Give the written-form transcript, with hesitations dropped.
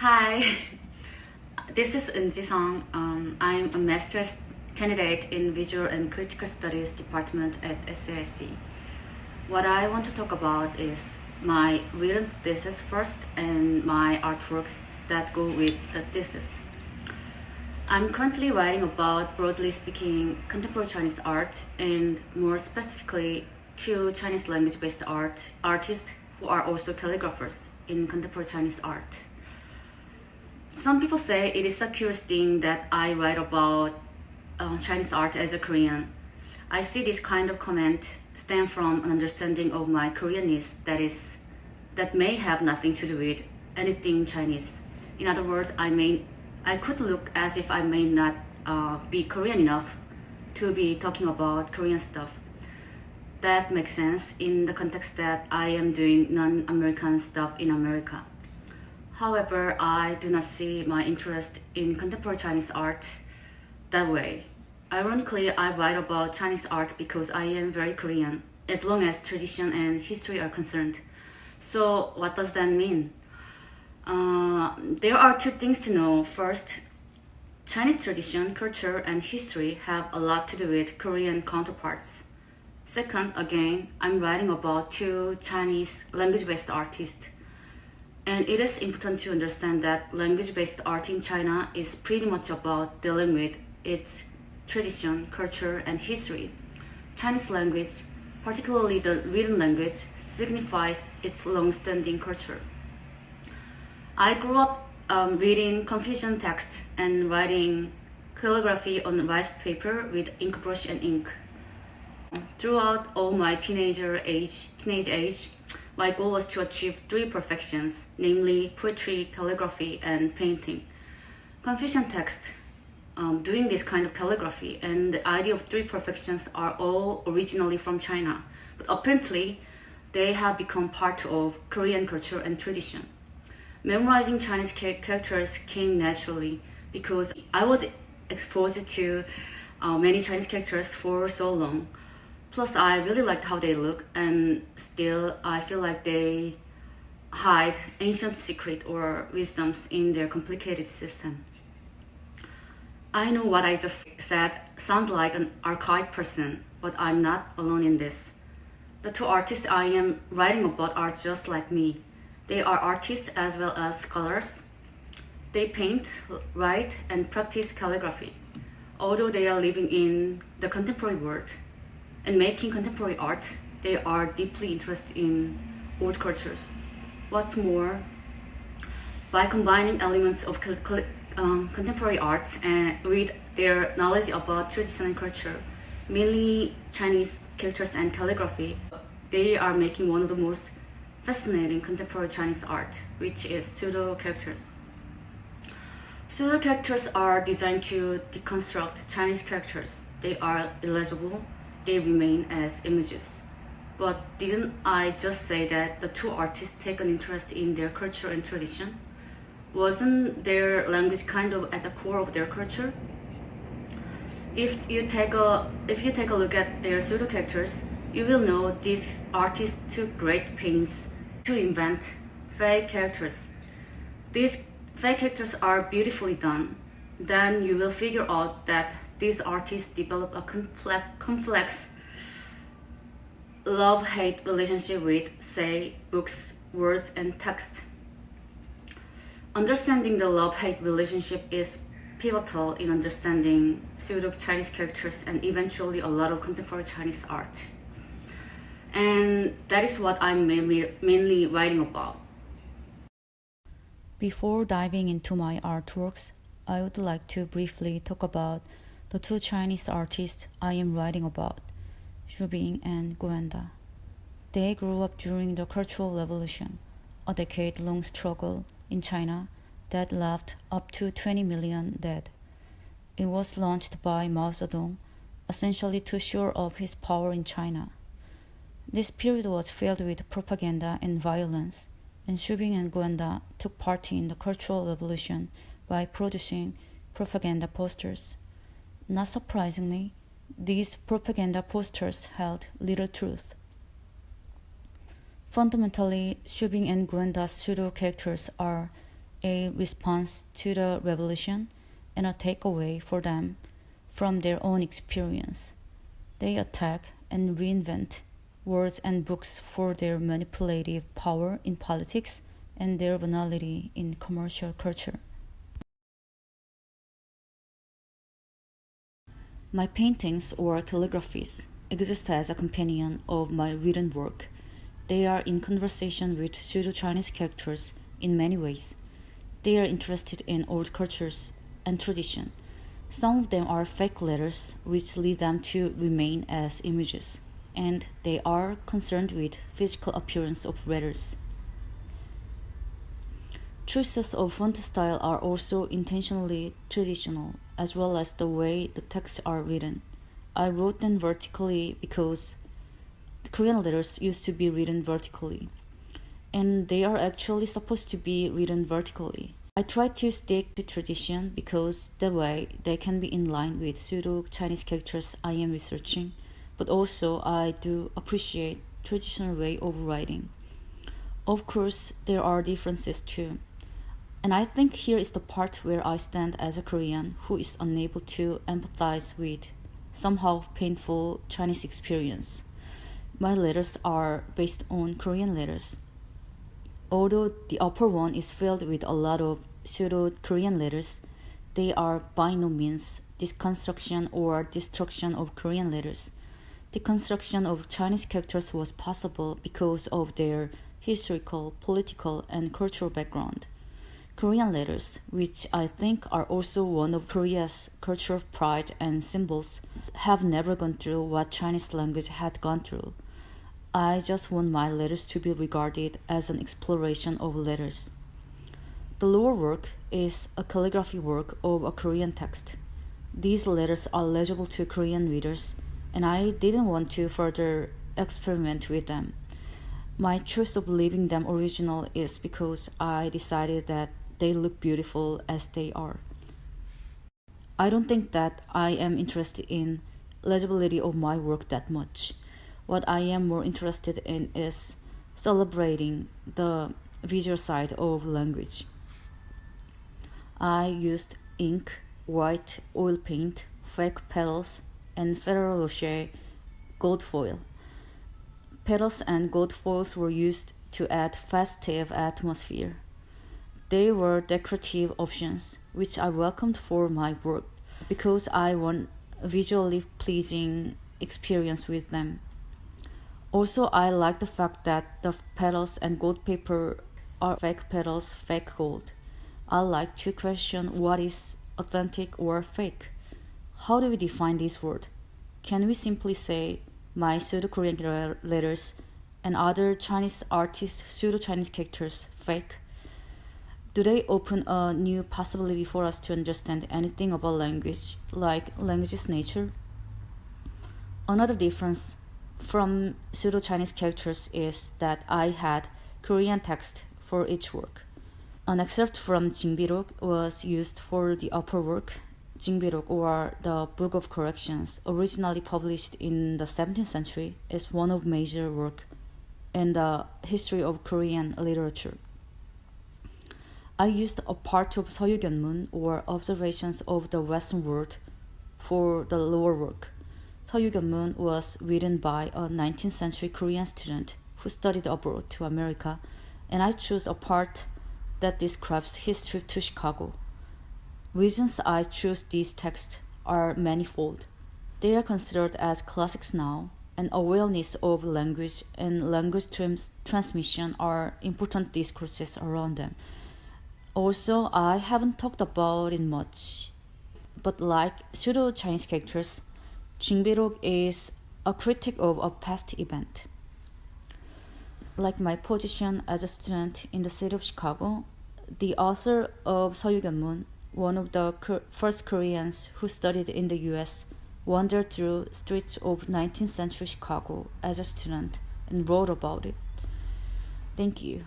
Hi, this is Eunji Seong. I'm a master's candidate in Visual and Critical Studies department at SAIC. What I want to talk about is my written thesis first and my artworks that go with the thesis. I'm currently writing about, broadly speaking, contemporary Chinese art and more specifically two Chinese language-based artists who are also calligraphers in contemporary Chinese art. Some people say it is a curious thing that I write about Chinese art as a Korean. I see this kind of comment stem from an understanding of my Koreanness that may have nothing to do with anything Chinese. In other words, I could look as if I may not be Korean enough to be talking about Korean stuff. That makes sense in the context that I am doing non-American stuff in America. However, I do not see my interest in contemporary Chinese art that way. Ironically, I write about Chinese art because I am very Korean, as long as tradition and history are concerned. So what does that mean? There are two things to know. First, Chinese tradition, culture, and history have a lot to do with Korean counterparts. Second, again, I'm writing about two Chinese language-based artists. And it is important to understand that language-based art in China is pretty much about dealing with its tradition, culture, and history. Chinese language, particularly the written language, signifies its long-standing culture. I grew up reading Confucian texts and writing calligraphy on rice paper with ink brush and ink. Throughout all my teenage age, my goal was to achieve three perfections, namely poetry, calligraphy, and painting. Confucian text, doing this kind of calligraphy, and the idea of three perfections are all originally from China, but apparently they have become part of Korean culture and tradition. Memorizing Chinese characters came naturally because I was exposed to many Chinese characters for so long. Plus, I really liked how they look, and still, I feel like they hide ancient secret or wisdoms in their complicated system. I know what I just said sounds like an archaic person, but I'm not alone in this. The two artists I am writing about are just like me. They are artists as well as scholars. They paint, write, and practice calligraphy. Although they are living in the contemporary world and making contemporary art, they are deeply interested in old cultures. What's more, by combining elements of contemporary art with their knowledge about tradition and culture, mainly Chinese characters and calligraphy, they are making one of the most fascinating contemporary Chinese art, which is pseudo-characters. Pseudo-characters are designed to deconstruct Chinese characters. They are illegible. They remain as images. But didn't I just say that the two artists take an interest in their culture and tradition? Wasn't their language kind of at the core of their culture? If you take a look at their pseudo characters, you will know these artists took great pains to invent fake characters. These fake characters are beautifully done. Then you will figure out that these artists develop a complex love-hate relationship with, say, books, words, and text. Understanding the love-hate relationship is pivotal in understanding pseudo-Chinese characters and eventually a lot of contemporary Chinese art. And that is what I'm mainly writing about. Before diving into my artworks, I would like to briefly talk about the two Chinese artists I am writing about, Xu Bing and Guanda. They grew up during the Cultural Revolution, a decade-long struggle in China that left up to 20 million dead. It was launched by Mao Zedong, essentially to shore up his power in China. This period was filled with propaganda and violence, and Xu Bing and Guanda took part in the Cultural Revolution by producing propaganda posters. Not surprisingly, these propaganda posters held little truth. Fundamentally, Xu Bing and Guanda's pseudo characters are a response to the revolution and a takeaway for them from their own experience. They attack and reinvent words and books for their manipulative power in politics and their banality in commercial culture. My paintings or calligraphies exist as a companion of my written work. They are in conversation with pseudo-Chinese characters in many ways. They are interested in old cultures and tradition. Some of them are fake letters which lead them to remain as images, and they are concerned with physical appearance of letters. Choices of font style are also intentionally traditional, as well as the way the texts are written. I wrote them vertically because the Korean letters used to be written vertically, and they are actually supposed to be written vertically. I try to stick to tradition because that way they can be in line with pseudo-Chinese characters I am researching, but also I do appreciate traditional way of writing. Of course, there are differences too. And I think here is the part where I stand as a Korean who is unable to empathize with somehow painful Chinese experience. My letters are based on Korean letters. Although the upper one is filled with a lot of pseudo-Korean letters, they are by no means deconstruction or destruction of Korean letters. The construction of Chinese characters was possible because of their historical, political, and cultural background. Korean letters, which I think are also one of Korea's cultural pride and symbols, have never gone through what Chinese language had gone through. I just want my letters to be regarded as an exploration of letters. The lower work is a calligraphy work of a Korean text. These letters are legible to Korean readers, and I didn't want to further experiment with them. My choice of leaving them original is because I decided that they look beautiful as they are. I don't think that I am interested in legibility of my work that much. What I am more interested in is celebrating the visual side of language. I used ink, white oil paint, fake petals, and Ferrero Rocher gold foil. Petals and gold foils were used to add festive atmosphere. They were decorative options, which I welcomed for my work because I want a visually pleasing experience with them. Also, I like the fact that the petals and gold paper are fake petals, fake gold. I like to question what is authentic or fake. How do we define this word? Can we simply say my pseudo-Korean letters and other Chinese artists' pseudo-Chinese characters fake? Do they open a new possibility for us to understand anything about language, like language's nature? Another difference from pseudo-Chinese characters is that I had Korean text for each work. An excerpt from Jingbirok was used for the upper work. Jingbirok, or the Book of Corrections, originally published in the 17th century, is one of major work in the history of Korean literature. I used a part of Seoyukyunmun, or Observations of the Western World, for the lower work. Seoyukyunmun was written by a 19th century Korean student who studied abroad to America, and I chose a part that describes his trip to Chicago. Reasons I chose these texts are manifold. They are considered as classics now, and awareness of language and language transmission are important discourses around them. Also, I haven't talked about it much, but like pseudo-Chinese characters, Jingbirok is a critic of a past event. Like my position as a student in the city of Chicago, the author of Seoyukyunmun, one of the first Koreans who studied in the US, wandered through streets of 19th century Chicago as a student and wrote about it. Thank you.